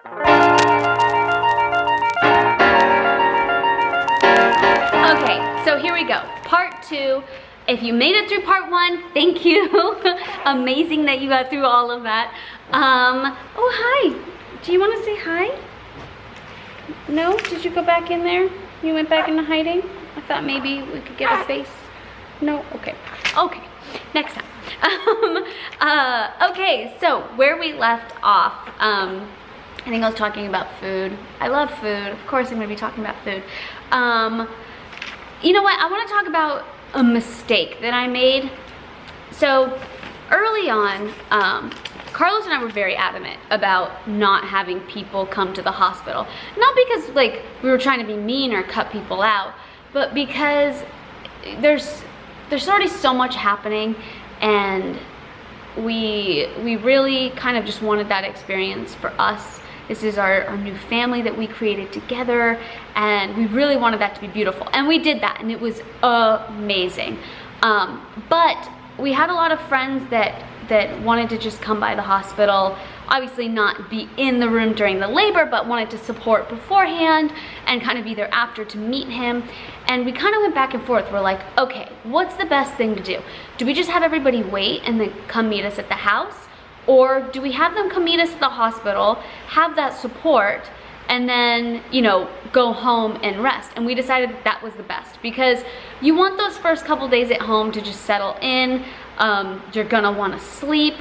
Okay, so here we go. Part 2. If you made it through part 1, thank you. Amazing that you got through all of that. Oh, hi. Do you want to say hi? No? Did you go back in there? You went back into hiding? I thought maybe we could get a face. No? Okay. Okay. Next time. Okay, so where we left off, I think I was talking about food. I love food. Of course I'm going to be talking about food. You know what? I want to talk about a mistake that I made. So early on, Carlos and I were very adamant about not having people come to the hospital. Not because like we were trying to be mean or cut people out, but because there's already so much happening, and we really kind of just wanted that experience for us. This is our new family that we created together, and we really wanted that to be beautiful, and we did that, and it was amazing. But we had a lot of friends that wanted to just come by the hospital, obviously not be in the room during the labor, but wanted to support beforehand and kind of be there after to meet him. And we kind of went back and forth. We're like, okay, what's the best thing to do? Do we just have everybody wait and then come meet us at the house? Or do we have them come meet us at the hospital, have that support, and then, you know, go home and rest? And we decided that was the best, because you want those first couple days at home to just settle in. You're gonna want to sleep.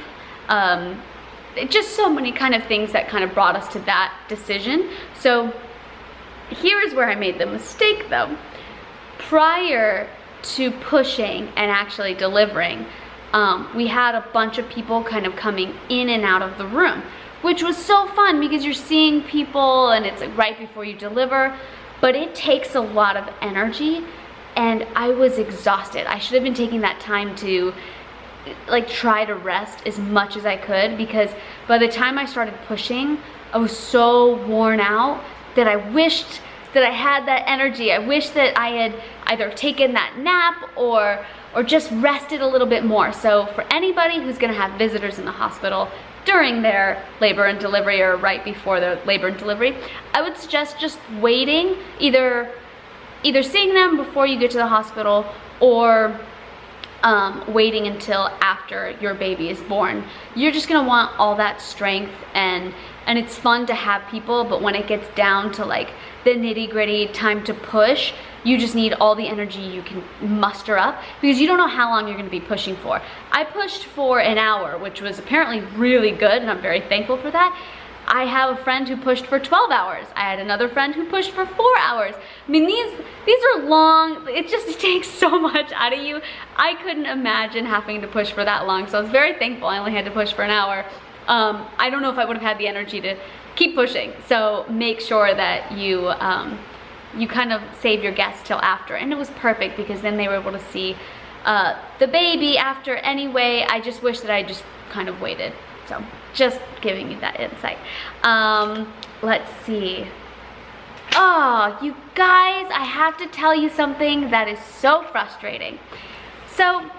Just so many kind of things that kind of brought us to that decision. So here is where I made the mistake though. Prior to pushing and actually delivering, we had a bunch of people kind of coming in and out of the room, which was so fun because you're seeing people and it's like right before you deliver, but it takes a lot of energy, and I was exhausted. I should have been taking that time to like try to rest as much as I could, because by the time I started pushing, I was so worn out that I wished that I had that energy. I wish that I had either taken that nap or just rested a little bit more. So for anybody who's gonna have visitors in the hospital during their labor and delivery or right before their labor and delivery, I would suggest just waiting, either seeing them before you get to the hospital, or waiting until after your baby is born. You're just gonna want all that strength, and it's fun to have people, but when it gets down to like the nitty-gritty time to push, you just need all the energy you can muster up, because you don't know how long you're gonna be pushing for. I pushed for an hour, which was apparently really good, and I'm very thankful for that. I have a friend who pushed for 12 hours. I had another friend who pushed for 4 hours. I mean, these are long. It just takes so much out of you. I couldn't imagine having to push for that long, so I was very thankful I only had to push for an hour. I don't know if I would have had the energy to keep pushing, so make sure that you kind of save your guests till after. And it was perfect, because then they were able to see the baby after anyway. I just wish that I just kind of waited. So just giving you that insight. Let's see. Oh, you guys, I have to tell you something that is so frustrating. So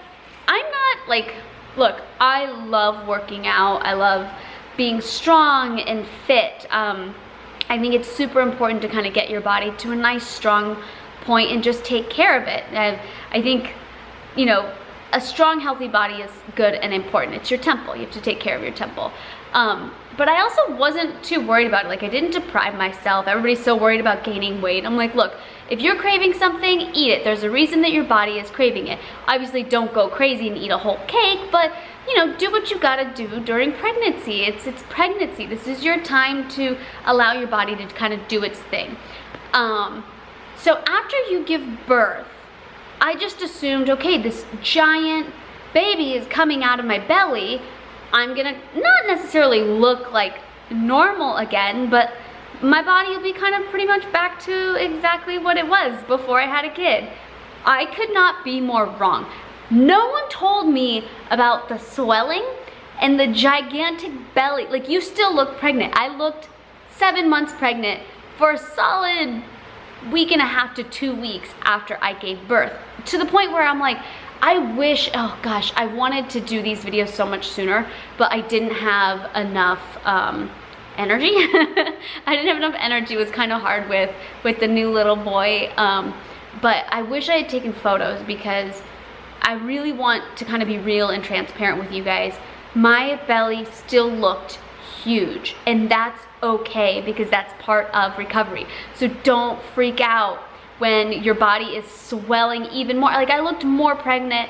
I'm not like, look, I love working out. I love being strong and fit. I think it's super important to kind of get your body to a nice strong point and just take care of it. And I think, you know, a strong, healthy body is good and important. It's your temple. You have to take care of your temple. But I also wasn't too worried about it. Like, I didn't deprive myself. Everybody's so worried about gaining weight. I'm like, look, if you're craving something, eat it. There's a reason that your body is craving it. Obviously, don't go crazy and eat a whole cake, but, you know, do what you gotta do during pregnancy. It's pregnancy. This is your time to allow your body to kind of do its thing. So after you give birth, I just assumed, okay, this giant baby is coming out of my belly. I'm gonna not necessarily look like normal again, but my body will be kind of pretty much back to exactly what it was before I had a kid. I could not be more wrong. No one told me about the swelling and the gigantic belly. Like, you still look pregnant. I looked 7 months pregnant for a solid week and a half to 2 weeks after I gave birth, to the point where I'm like, I wish, oh gosh, I wanted to do these videos so much sooner, but I didn't have enough energy. I didn't have enough energy. It was kind of hard with the new little boy. But I wish I had taken photos because I really want to kind of be real and transparent with you guys. My belly still looked huge, and that's okay because that's part of recovery. So don't freak out when your body is swelling even more. Like, I looked more pregnant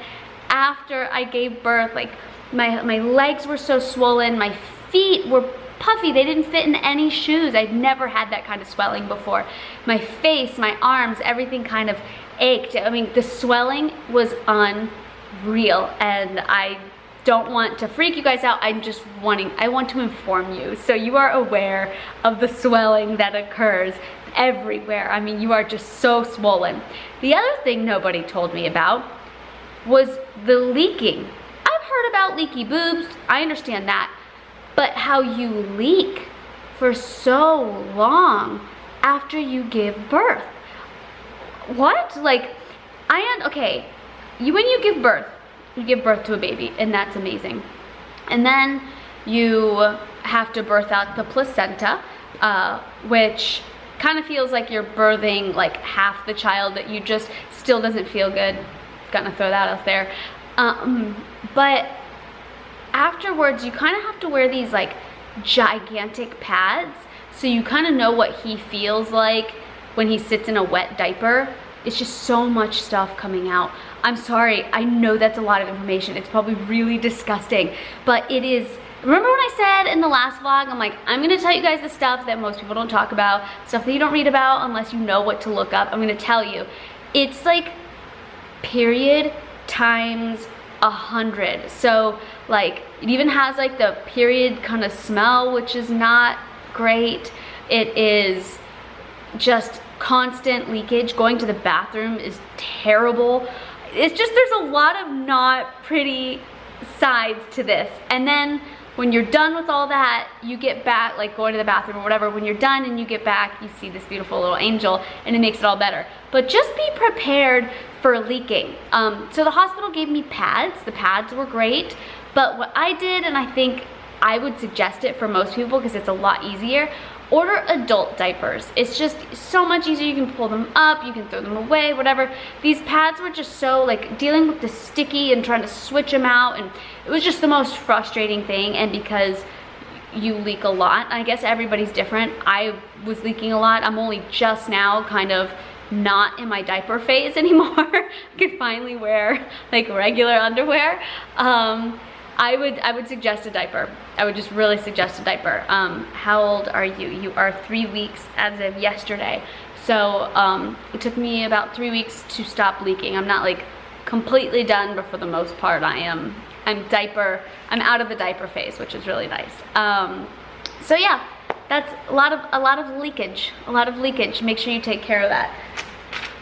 after I gave birth. Like, my legs were so swollen, my feet were puffy, they didn't fit in any shoes. I'd never had that kind of swelling before. My face, my arms, everything kind of ached. I mean, the swelling was unreal, and I don't want to freak you guys out. I want to inform you so you are aware of the swelling that occurs everywhere. I mean, you are just so swollen. The other thing nobody told me about was the leaking. I've heard about leaky boobs, I understand that, but how you leak for so long after you give birth. What? Like, okay, when you give birth to a baby, and that's amazing. And then you have to birth out the placenta, which kind of feels like you're birthing like half the child, that you just still doesn't feel good. Gonna throw that out there. But afterwards, you kind of have to wear these like gigantic pads, so you kind of know what he feels like when he sits in a wet diaper. It's just so much stuff coming out. I'm sorry, I know that's a lot of information. It's probably really disgusting, but it is. Remember when I said in the last vlog, I'm like, I'm gonna tell you guys the stuff that most people don't talk about, stuff that you don't read about unless you know what to look up. I'm gonna tell you. It's like period times 100. So like, it even has like the period kind of smell, which is not great. It is just constant leakage. Going to the bathroom is terrible. It's just, there's a lot of not pretty sides to this. And then when you're done with all that, you get back, like going to the bathroom or whatever, when you're done and you get back, you see this beautiful little angel, and it makes it all better. But just be prepared for leaking. So the hospital gave me pads. The pads were great, but what I did, and I think I would suggest it for most people because it's a lot easier, order adult diapers. It's just so much easier. You can pull them up, you can throw them away, whatever. These pads were just so, like, dealing with the sticky and trying to switch them out, and it was just the most frustrating thing. And because you leak a lot, I guess everybody's different. I was leaking a lot. I'm only just now kind of not in my diaper phase anymore. I can finally wear like regular underwear. I would suggest a diaper. I would just really suggest a diaper. How old are you? You are 3 weeks as of yesterday. So it took me about 3 weeks to stop leaking. I'm not like completely done, but for the most part I'm out of the diaper phase, which is really nice. So yeah, that's a lot of leakage. Make sure you take care of that.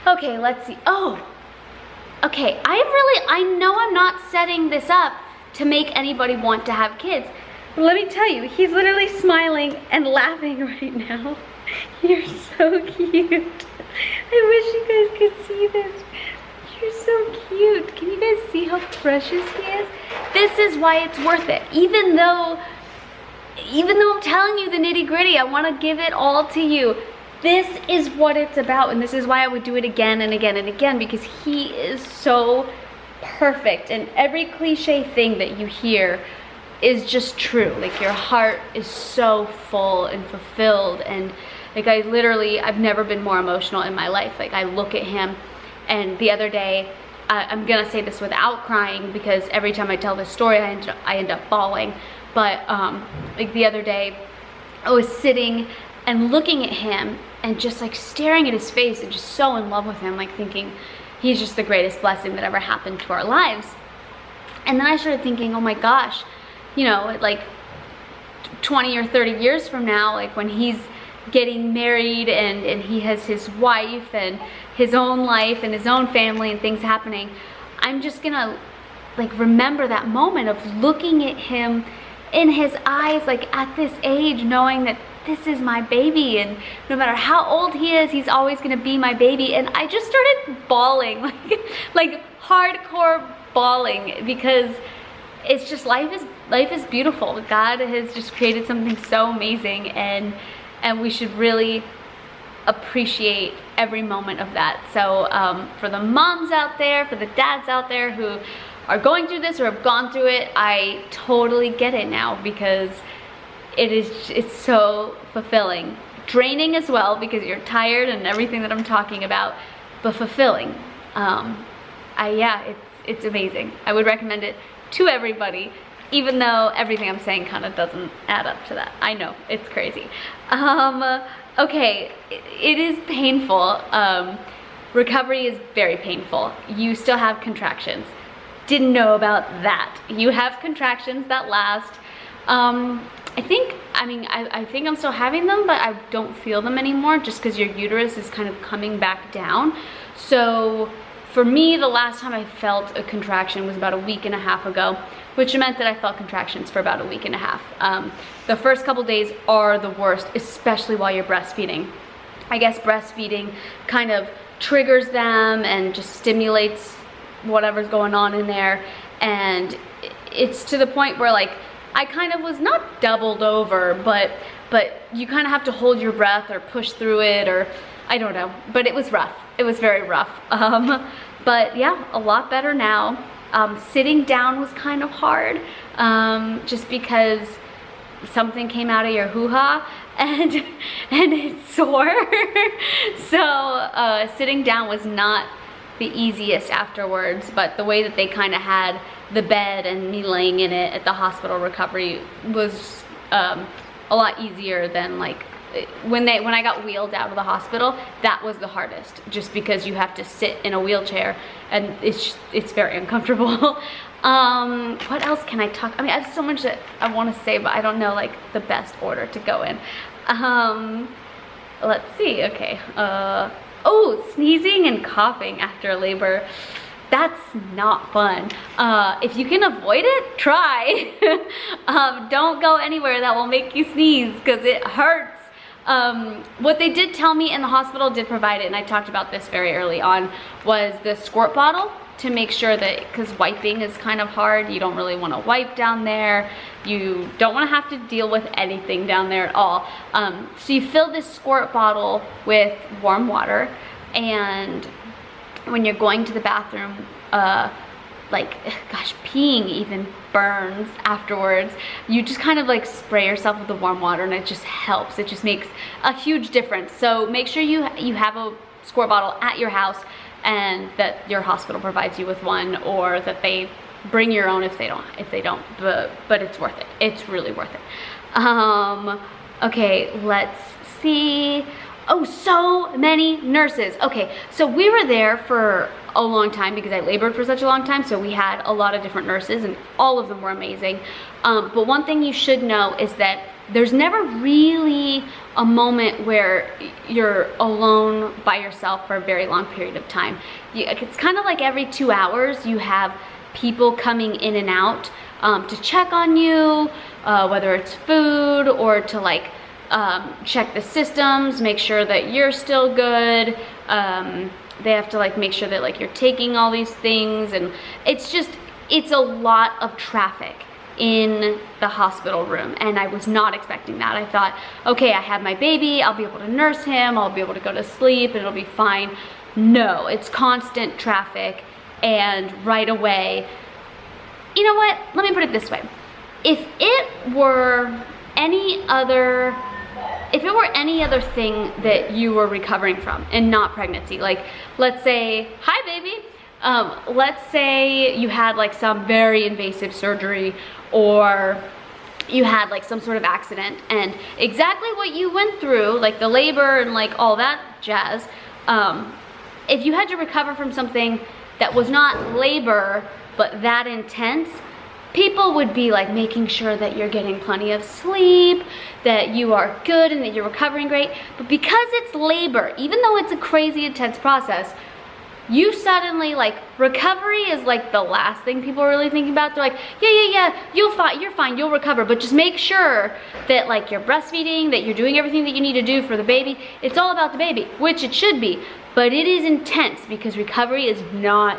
Okay, let's see. Oh, okay, I know I'm not setting this up to make anybody want to have kids, but let me tell you, he's literally smiling and laughing right now. You're so cute. I wish you guys could see this. You're so cute. Can you guys see how precious he is? This is why it's worth it. Even though I'm telling you the nitty-gritty, I want to give it all to you. This is what it's about, and this is why I would do it again and again and again, because he is so perfect, and every cliche thing that you hear is just true. Like, your heart is so full and fulfilled, and like, I've never been more emotional in my life. Like, I look at him, and the other day, I'm gonna say this without crying, because every time I tell this story I end up bawling, but like the other day I was sitting and looking at him and just like staring at his face and just so in love with him, like thinking he's just the greatest blessing that ever happened to our lives. And then I started thinking, oh my gosh, you know, like 20 or 30 years from now, like when he's getting married and he has his wife and his own life and his own family and things happening, I'm just gonna like remember that moment of looking at him in his eyes, like at this age, knowing that this is my baby, and no matter how old he is, he's always gonna be my baby. And I just started bawling, like hardcore bawling, because it's just life is beautiful. God has just created something so amazing, and we should really appreciate every moment of that. So for the moms out there, for the dads out there who are going through this or have gone through it, I totally get it now, because it's so fulfilling. Draining as well, because you're tired and everything that I'm talking about, but fulfilling. Yeah, it's amazing. I would recommend it to everybody, even though everything I'm saying kind of doesn't add up to that. I know, it's crazy. Okay, it is painful. Recovery is very painful. You still have contractions. Didn't know about that. You have contractions that last. I think I'm still having them, but I don't feel them anymore, just because your uterus is kind of coming back down. So for me, the last time I felt a contraction was about a week and a half ago, which meant that I felt contractions for about a week and a half. The first couple days are the worst, especially while you're breastfeeding. I guess breastfeeding kind of triggers them and just stimulates whatever's going on in there. And it's to the point where, like, I kind of was not doubled over, but you kind of have to hold your breath or push through it, or I don't know, but it was rough. It was very rough. But yeah, a lot better now. Sitting down was kind of hard, just because something came out of your hoo-ha and it's sore. So sitting down was not the easiest afterwards, but the way that they kind of had the bed and me laying in it at the hospital recovery was a lot easier than, like, when I got wheeled out of the hospital. That was the hardest, just because you have to sit in a wheelchair and it's very uncomfortable. What else can I talk? I mean, I have so much that I want to say, but I don't know, like, the best order to go in. Let's see. Okay. Oh, sneezing and coughing after labor. That's not fun. If you can avoid it, try. Don't go anywhere that will make you sneeze, because it hurts. What they did tell me, and the hospital did provide it, and I talked about this very early on, was the squirt bottle, to make sure that, because wiping is kind of hard, you don't really want to wipe down there. You don't want to have to deal with anything down there at all. So you fill this squirt bottle with warm water, and when you're going to the bathroom, like, gosh, peeing even burns afterwards. You just kind of like spray yourself with the warm water, and it just helps. It just makes a huge difference. So make sure you have a squirt bottle at your house, and that your hospital provides you with one, or that they bring your own if they don't. But it's worth it. It's really worth it. Okay, let's see. Oh, so many nurses. Okay, so we were there for a long time because I labored for such a long time, so we had a lot of different nurses, and all of them were amazing. But one thing you should know is that there's never really a moment where you're alone by yourself for a very long period of time. It's kind of like every 2 hours you have people coming in and out to check on you, whether it's food or to, like, check the systems, make sure that you're still good. They have to, like, make sure that, like, you're taking all these things, and it's a lot of traffic in the hospital room, and I was not expecting that. I thought, okay, I have my baby, I'll be able to nurse him, I'll be able to go to sleep, and it'll be fine. No, it's constant traffic, and right away, you know what, let me put it this way. If it were any other thing that you were recovering from and not pregnancy, like, let's say, hi baby, let's say you had, like, some very invasive surgery, or you had, like, some sort of accident, and exactly what you went through, like the labor and, like, all that jazz, if you had to recover from something that was not labor but that intense, people would be, like, making sure that you're getting plenty of sleep, that you are good, and that you're recovering great. But because it's labor, even though it's a crazy intense process, you suddenly, like, recovery is, like, the last thing people are really thinking about. They're like, yeah, you're fine, you'll recover, but just make sure that, like, you're breastfeeding, that you're doing everything that you need to do for the baby. It's all about the baby, which it should be, but it is intense, because recovery is not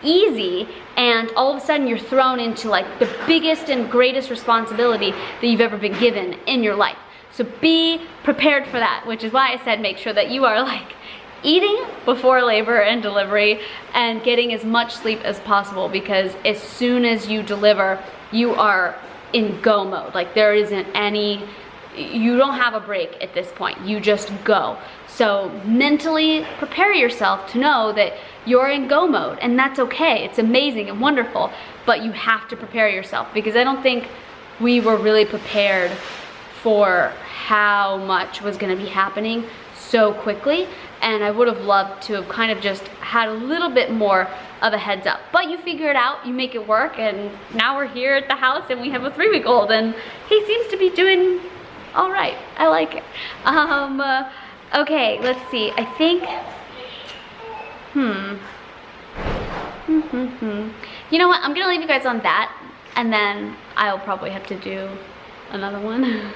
easy, and all of a sudden you're thrown into like the biggest and greatest responsibility that you've ever been given in your life. So be prepared for that, which is why I said make sure that you are like eating before labor and delivery and getting as much sleep as possible, because as soon as you deliver, you are in go mode. Like there isn't any, you don't have a break at this point, you just go. So mentally prepare yourself to know that you're in go mode, and that's okay. It's amazing and wonderful, but you have to prepare yourself, because I don't think we were really prepared for how much was gonna be happening so quickly, and I would have loved to have kind of just had a little bit more of a heads up. But you figure it out, you make it work, and now we're here at the house and we have a 3-week-old, and he seems to be doing all right. I like it. Okay, let's see. I think, you know what? I'm gonna leave you guys on that, and then I'll probably have to do another one.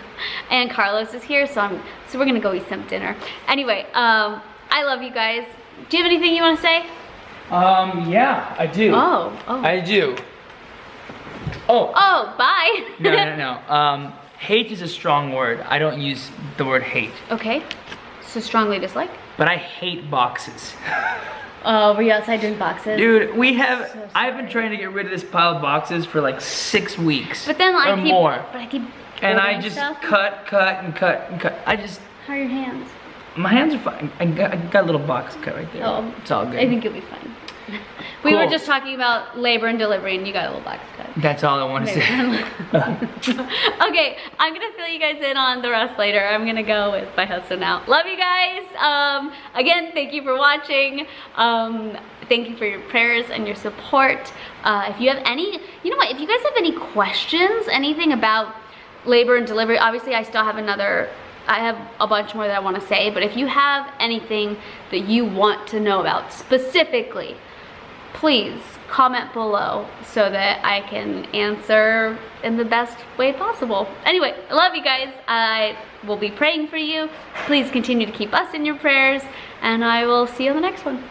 And Carlos is here, so we're gonna go eat some dinner. Anyway, I love you guys. Do you have anything you want to say? Yeah, I do. Oh. I do. Oh. Oh, bye. No. Hate is a strong word. I don't use the word hate. Okay. So strongly dislike? But I hate boxes. Oh, were you outside doing boxes? Dude, I've been trying to get rid of this pile of boxes for like 6 weeks. But then or more. But I keep and I just cut. How are your hands? My hands are fine. I got a little box cut right there. Oh, it's all good. I think you'll be fine. We were just talking about labor and delivery, and you got a little box cut. That's all I want to say. Okay, I'm gonna fill you guys in on the rest later. I'm gonna go with my husband now. Love you guys. Again, thank you for watching. Thank you for your prayers and your support. If you have any, you know what? If you guys have any questions, anything about labor and delivery, obviously I still have I have a bunch more that I want to say, but if you have anything that you want to know about specifically, please comment below so that I can answer in the best way possible. Anyway, I love you guys. I will be praying for you. Please continue to keep us in your prayers, and I will see you on the next one.